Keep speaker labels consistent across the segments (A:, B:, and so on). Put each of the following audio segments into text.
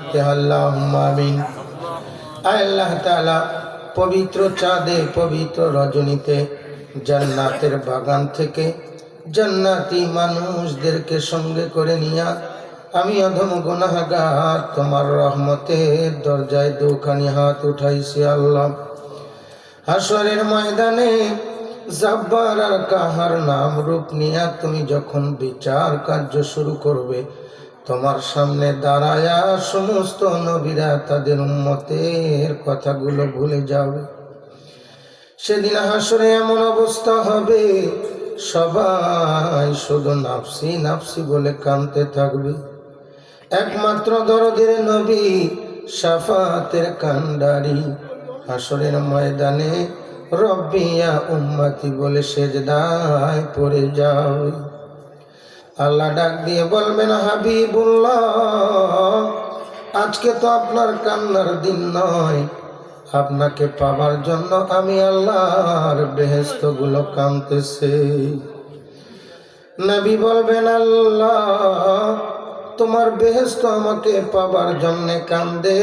A: برحمتها اللهم آمين আয় আল্লাহ তাআলা পবিত্র চাঁদে পবিত্র রজনীতে জান্নাতের বাগান থেকে জান্নাতি মানুষদেরকে সঙ্গে করে নিয়া আমি অধম গুনাহগার তোমার রহমতের দরজায় দুখানি হাত উঠাইছি আল্লাহ। হাসরের ময়দানে জব্বার আর কাহার নাম রূপ নিয়া তুমি যখন বিচার কার্য শুরু করবে, তোমার সামনে দাঁড়ায়া সমস্ত নবীরা তাদের উম্মতের কথাগুলো ভুলে যাবে। সেদিন হাসরে এমন অবস্থা হবে, সবাই শুধু নাফসি নাফসি বলে কাঁদতে থাকবে। একমাত্র দরদের নবী শাফাতের কান্ডারি হাসরের ময়দানে রব্বিয়া উম্মতি বলে সেজদায় পড়ে যাবে। আল্লাহ ডাক দিয়ে বলবেন, হাবিবুল্লাহ, আজকে তো আপনার কান্নার দিন নয়, আপনাকে পাবার জন্য আমি আল্লাহর বেহেশত গুলো কাঁদতেছে। নবী বলবেন, আল্লাহ তোমার বেহেশত আমাকে পাবার জন্য কান্দে,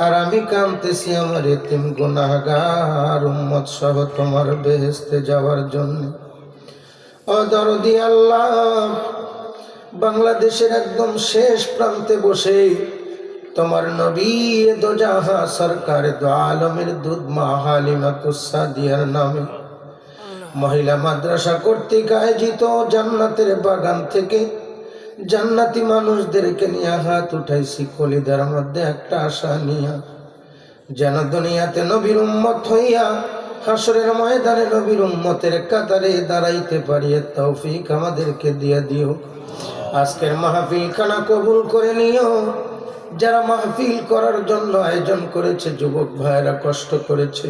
A: আর আমি কাঁদতেছি আমার এতিম গুনাহগার উম্মত সহ তোমার বেহেশতে যাওয়ার জন্য। ও দরদি আল্লাহ, বাংলাদেশের একদম শেষ প্রান্তে বসে তোমার নবী দোজাহা সরকার দো আলমের দুধ মা হালিমাতুস সাদিয়ার নামে মহিলা মাদ্রাসা কর্তৃক আয়োজিত জান্নাতের বাগান থেকে জান্নাতি মানুষদেরকে নিয়ে হাত উঠাইছি কলিদার মধ্যে একটা আশা নিয়া, যেন দুনিয়াতে নবীর উম্মত হইয়া হাসরের ময়দানে নবীর উম্মতের কাতারে দাঁড়াইতে পারি। তৌফিক আমাদেরকে দিয়ে দিও। আজকের মাহফিল খানা কবুল করে নিও। যারা মাহফিল করার জন্য আয়োজন করেছে, যুবক ভাইরা কষ্ট করেছে,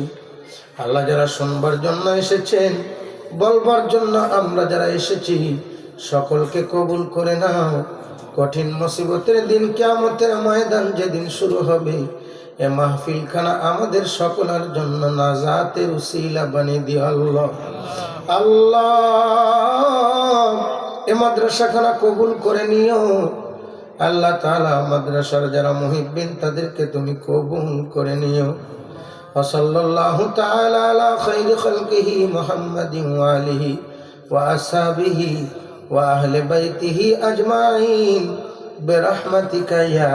A: আল্লাহ যারা শুনবার জন্য এসেছেন, বলবার জন্য আমরা যারা এসেছি, সকলকে কবুল করে নাও। কঠিন মুসিবতের দিন কিয়ামতের ময়দান যেদিন শুরু হবে, এ মাহফিল খানা আমাদের সকলের জন্য নাজাতের উসিলা বানিয়ে দিও আল্লাহ। আল্লাহ এ মাদ্রাসা খানা কবুল করে নিও আল্লাহ তাআলা। মাদ্রাসার যারা মুহিব্বিন তাদেরকে তুমি কবুল করে নিও। সাল্লাল্লাহু তাআলা আলা খাইরি খালকিহি মুহাম্মাদিন ওয়া আলিহি ওয়া আসহাবিহি ওয়া আহলি বাইতিহি আজমাইন বিরহমাতিকা ইয়া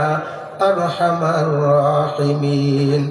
A: আরহামার রাহিমিন।